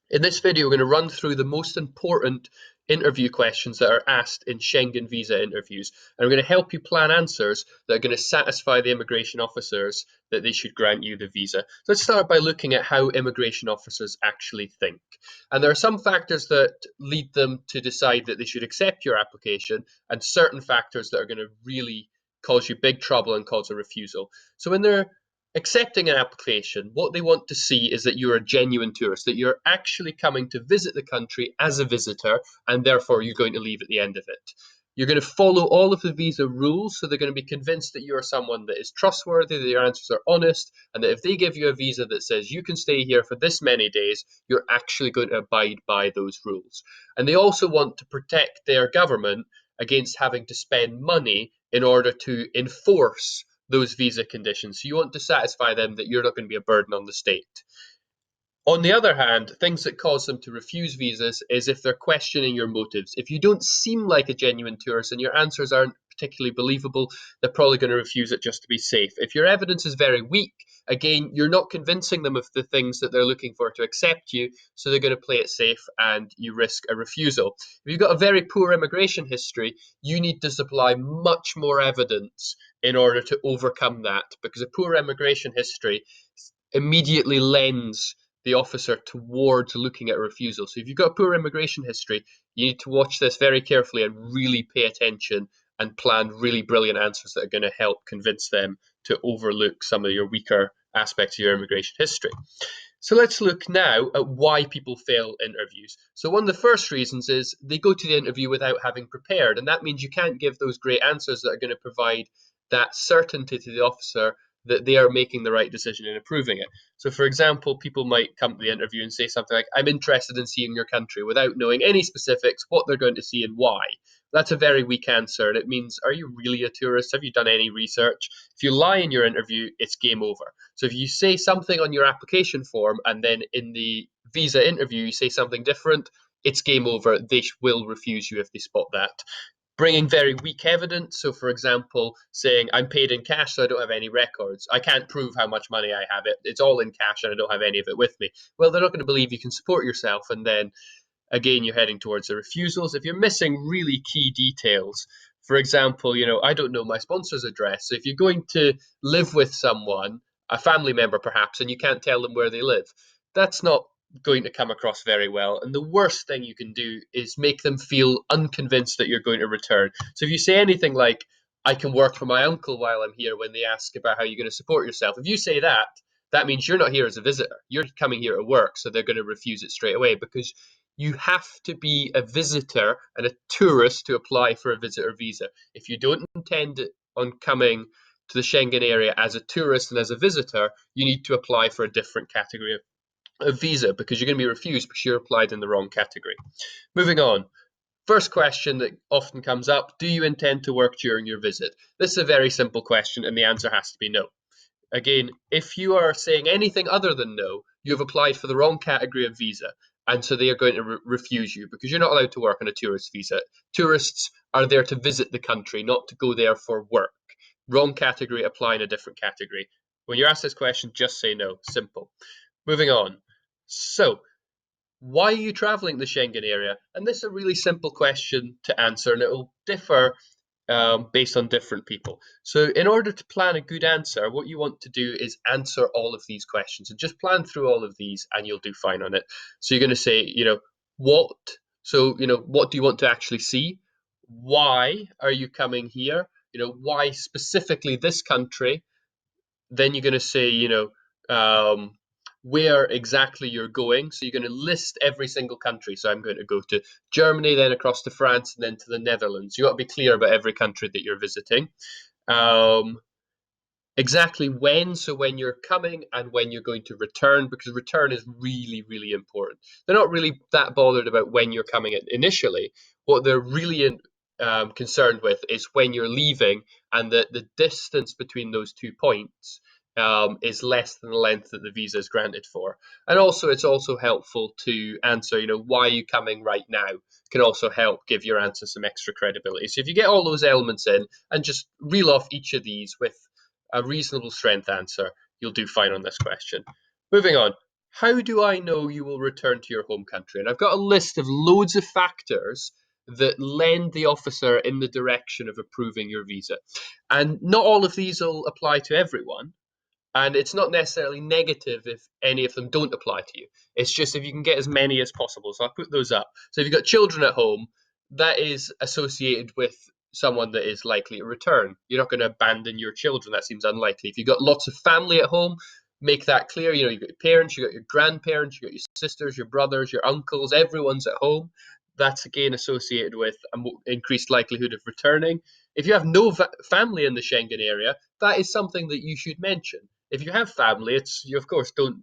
In this video, we're going to run through the most important interview questions that are asked in Schengen visa interviews. And we're going to help you plan answers that are going to satisfy the immigration officers that they should grant you the visa. So let's start by looking at how immigration officers actually think. And there are some factors that lead them to decide that they should accept your application, and certain factors that are going to really cause you big trouble and cause a refusal. So when they're accepting an application, what they want to see is that you're a genuine tourist, that you're actually coming to visit the country as a visitor, and therefore you're going to leave at the end of it. You're going to follow all of the visa rules, so they're going to be convinced that you are someone that is trustworthy, that your answers are honest, and that if they give you a visa that says you can stay here for this many days, you're actually going to abide by those rules. And they also want to protect their government against having to spend money in order to enforce those visa conditions. So you want to satisfy them that you're not going to be a burden on the state. On the other hand, things that cause them to refuse visas is if they're questioning your motives. If you don't seem like a genuine tourist and your answers aren't particularly believable, they're probably going to refuse it just to be safe. If your evidence is very weak, again, you're not convincing them of the things that they're looking for to accept you, so they're going to play it safe and you risk a refusal. If you've got a very poor immigration history, you need to supply much more evidence in order to overcome that, because a poor immigration history immediately lends the officer towards looking at a refusal. So if you've got a poor immigration history, you need to watch this very carefully and really pay attention and plan really brilliant answers that are going to help convince them to overlook some of your weaker aspects of your immigration history. So let's look now at why people fail interviews. So one of the first reasons is they go to the interview without having prepared, and that means you can't give those great answers that are going to provide that certainty to the officer that they are making the right decision in approving it. So, for example, people might come to the interview and say something like, I'm interested in seeing your country, without knowing any specifics, what they're going to see and why. That's a very weak answer, and it means, are you really a tourist? Have you done any research? If you lie in your interview, it's game over. So if you say something on your application form and then in the visa interview you say something different, it's game over. They will refuse you if they spot that. Bringing very weak evidence. So, for example, saying I'm paid in cash, so I don't have any records. I can't prove how much money I have. It's all in cash, and I don't have any of it with me. Well, they're not going to believe you can support yourself, and then again, you're heading towards the refusals. If you're missing really key details, for example, I don't know my sponsor's address. So if you're going to live with someone, a family member perhaps, and you can't tell them where they live, that's not going to come across very well. And the worst thing you can do is make them feel unconvinced that you're going to return. So if you say anything like, I can work for my uncle while I'm here, when they ask about how you're going to support yourself, if you say that, that means you're not here as a visitor. You're coming here to work, so they're going to refuse it straight away, because you have to be a visitor and a tourist to apply for a visitor visa. If you don't intend on coming to the Schengen area as a tourist and as a visitor, you need to apply for a different category of visa, because you're going to be refused because you're applied in the wrong category. Moving on. First question that often comes up, do you intend to work during your visit? This is a very simple question, and the answer has to be no. Again, if you are saying anything other than no, you have applied for the wrong category of visa, and so they are going to refuse you, because you're not allowed to work on a tourist visa. Tourists are there to visit the country, not to go there for work. Wrong category, apply in a different category. When you're asked this question, just say no. Simple. Moving on. So, why are you traveling the Schengen area? And this is a really simple question to answer, and it will differ based on different people. So in order to plan a good answer, what you want to do is answer all of these questions, and just plan through all of these and you'll do fine on it. So you're going to say, what what do you want to actually see? Why are you coming here? Why specifically this country? Then you're going to say, where exactly you're going. So you're going to list every single country. So I'm going to go to Germany, then across to France, and then to the Netherlands. You got to be clear about every country that you're visiting. Exactly when, so when you're coming and when you're going to return, because return is really, really important. They're not really that bothered about when you're coming initially. What they're really concerned with is when you're leaving, and that the distance between those 2 points is less than the length that the visa is granted for. And also, it's also helpful to answer, why are you coming right now? Can also help give your answer some extra credibility. So if you get all those elements in and just reel off each of these with a reasonable strength answer, you'll do fine on this question. Moving on. How do I know you will return to your home country? And I've got a list of loads of factors that lend the officer in the direction of approving your visa. And not all of these will apply to everyone. And it's not necessarily negative if any of them don't apply to you. It's just if you can get as many as possible. So I'll put those up. So if you've got children at home, that is associated with someone that is likely to return. You're not going to abandon your children. That seems unlikely. If you've got lots of family at home, make that clear. You've got your parents, you've got your grandparents, you've got your sisters, your brothers, your uncles, everyone's at home. That's again associated with an increased likelihood of returning. If you have no family in the Schengen area, that is something that you should mention. If you have family, it's you of course don't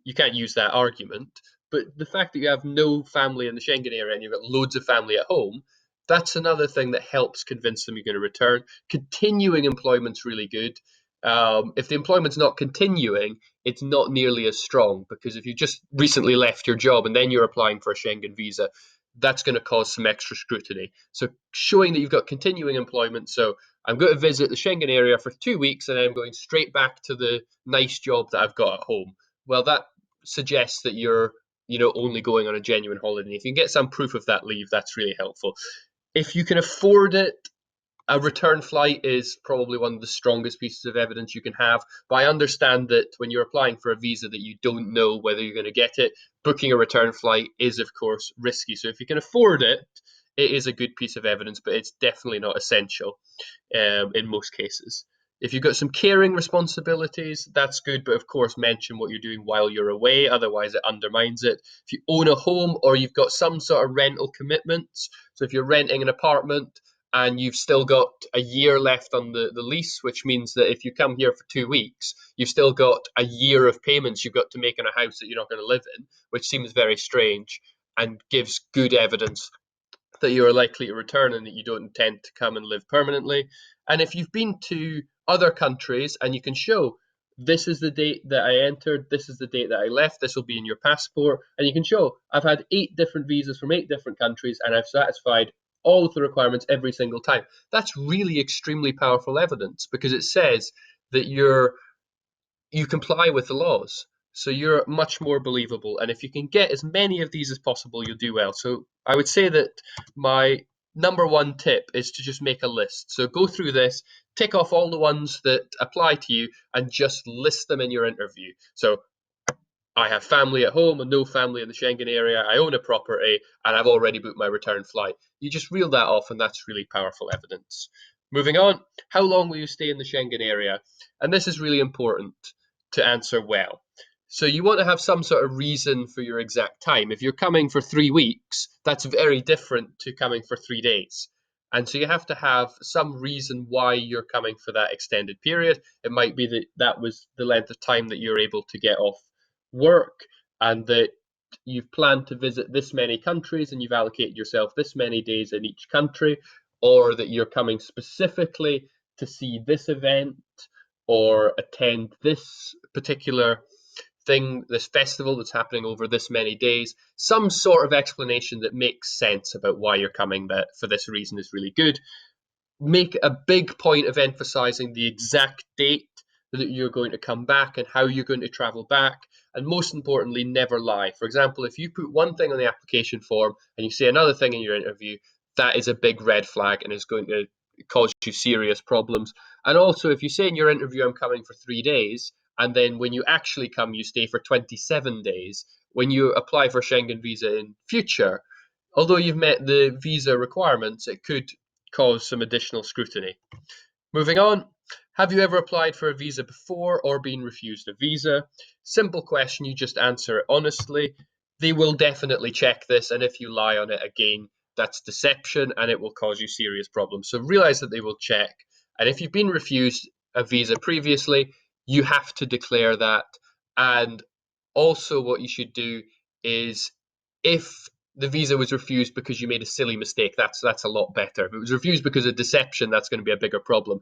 you can't use that argument. But the fact that you have no family in the Schengen area and you've got loads of family at home, that's another thing that helps convince them you're going to return. Continuing employment's really good. If the employment's not continuing, it's not nearly as strong because if you just recently left your job and then you're applying for a Schengen visa, that's going to cause some extra scrutiny. So showing that you've got continuing employment. So I'm going to visit the Schengen area for 2 weeks and then I'm going straight back to the nice job that I've got at home. Well, that suggests that you're only going on a genuine holiday. If you can get some proof of that leave, that's really helpful. If you can afford it, a return flight is probably one of the strongest pieces of evidence you can have. But I understand that when you're applying for a visa that you don't know whether you're going to get it, booking a return flight is, of course, risky. So if you can afford it, it is a good piece of evidence, but it's definitely not essential in most cases. If you've got some caring responsibilities, that's good, but of course, mention what you're doing while you're away, otherwise, it undermines it. If you own a home or you've got some sort of rental commitments, so if you're renting an apartment, and you've still got a year left on the lease, which means that if you come here for 2 weeks, you've still got a year of payments you've got to make on a house that you're not going to live in, which seems very strange and gives good evidence that you are likely to return and that you don't intend to come and live permanently. And if you've been to other countries and you can show this is the date that I entered, this is the date that I left, this will be in your passport, and you can show I've had 8 different visas from 8 different countries and I've satisfied all of the requirements every single time. That's really extremely powerful evidence because it says that you comply with the laws. So you're much more believable. And if you can get as many of these as possible, you'll do well. So I would say that my number one tip is to just make a list. So go through this, tick off all the ones that apply to you, and just list them in your interview. So I have family at home and no family in the Schengen area. I own a property and I've already booked my return flight. You just reel that off, and that's really powerful evidence. Moving on, how long will you stay in the Schengen area? And this is really important to answer well. So you want to have some sort of reason for your exact time. If you're coming for 3 weeks, that's very different to coming for 3 days. And so you have to have some reason why you're coming for that extended period. It might be that that was the length of time that you're able to get off work and that you've planned to visit this many countries and you've allocated yourself this many days in each country, or that you're coming specifically to see this event or attend this particular thing, this festival that's happening over this many days. Some sort of explanation that makes sense about why you're coming that for this reason is really good. Make a big point of emphasizing the exact date that you're going to come back and how you're going to travel back. And most importantly, never lie. For example, if you put one thing on the application form and you say another thing in your interview, that is a big red flag and is going to cause you serious problems. And also, if you say in your interview, I'm coming for 3 days, and then when you actually come, you stay for 27 days, when you apply for Schengen visa in future, although you've met the visa requirements, it could cause some additional scrutiny. Moving on, have you ever applied for a visa before or been refused a visa? Simple question, you just answer it honestly. They will definitely check this, and if you lie on it again, that's deception and it will cause you serious problems. So realize that they will check. And if you've been refused a visa previously, you have to declare that. And also, what you should do is if the visa was refused because you made a silly mistake, that's a lot better. If it was refused because of deception, that's going to be a bigger problem.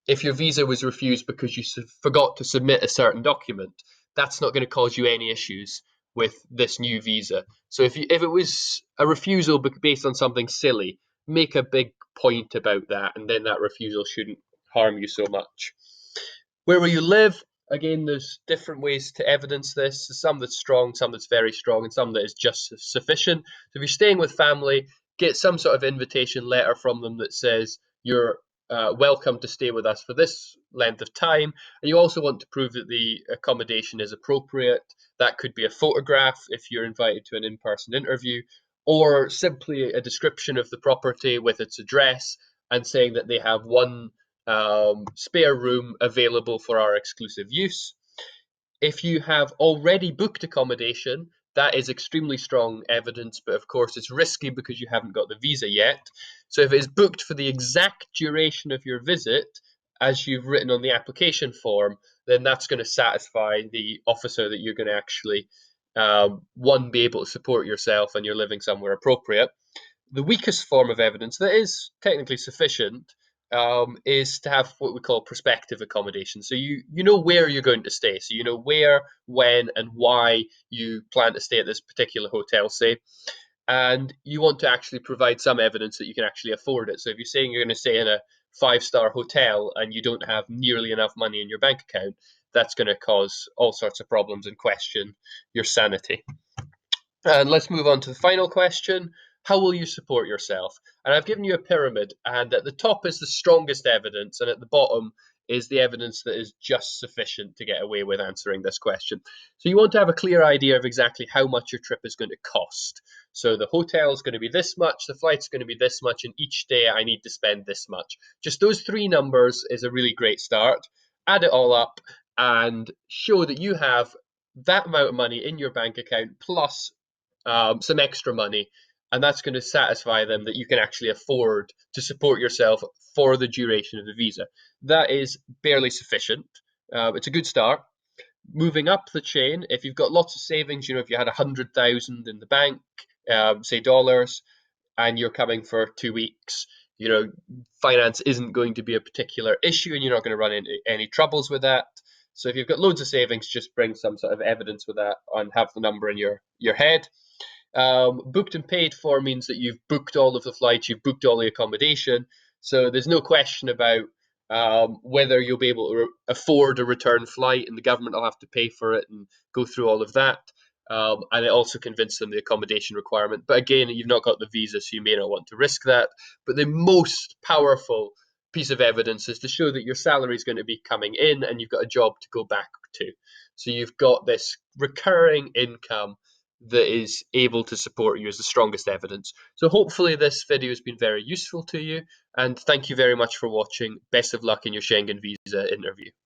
If your visa was refused because you forgot to submit a certain document, that's not going to cause you any issues with this new visa. So if it was a refusal based on something silly, make a big point about that, and then that refusal shouldn't harm you so much. Where will you live? Again, there's different ways to evidence this. Some that's strong, some that's very strong, and some that is just sufficient. So if you're staying with family, get some sort of invitation letter from them that says you're welcome to stay with us for this length of time. And you also want to prove that the accommodation is appropriate. That could be a photograph if you're invited to an in-person interview, or simply a description of the property with its address and saying that they have one spare room available for our exclusive use. If you have already booked accommodation, that is extremely strong evidence, but of course it's risky because you haven't got the visa yet. So if it is booked for the exact duration of your visit, as you've written on the application form, then that's going to satisfy the officer that you're going to actually, one, be able to support yourself and you're living somewhere appropriate. The weakest form of evidence that is technically sufficient is to have what we call prospective accommodation. So you know where you're going to stay. So you know where, when, and why you plan to stay at this particular hotel, say, and you want to actually provide some evidence that you can actually afford it. So if you're saying you're going to stay in a five-star hotel and you don't have nearly enough money in your bank account, that's going to cause all sorts of problems and question your sanity. And let's move on to the final question. How will you support yourself? And I've given you a pyramid, and at the top is the strongest evidence, and at the bottom is the evidence that is just sufficient to get away with answering this question. So you want to have a clear idea of exactly how much your trip is going to cost. So the hotel is going to be this much, the flight's going to be this much, and each day I need to spend this much. Just those three numbers is a really great start. Add it all up and show that you have that amount of money in your bank account plus some extra money, and that's going to satisfy them that you can actually afford to support yourself for the duration of the visa. That is barely sufficient. It's a good start. Moving up the chain, if you've got lots of savings, if you had 100,000 in the bank, say dollars, and you're coming for 2 weeks, finance isn't going to be a particular issue, and you're not going to run into any troubles with that. So if you've got loads of savings, just bring some sort of evidence with that and have the number in your head. Booked and paid for means that you've booked all of the flights, you've booked all the accommodation, so there's no question about whether you'll be able to afford a return flight, and the government will have to pay for it and go through all of that. And it also convinced them the accommodation requirement. But again, you've not got the visa, so you may not want to risk that. But the most powerful piece of evidence is to show that your salary is going to be coming in and you've got a job to go back to. So you've got this recurring income that is able to support you as the strongest evidence. So hopefully this video has been very useful to you, and thank you very much for watching. Best of luck in your Schengen visa interview.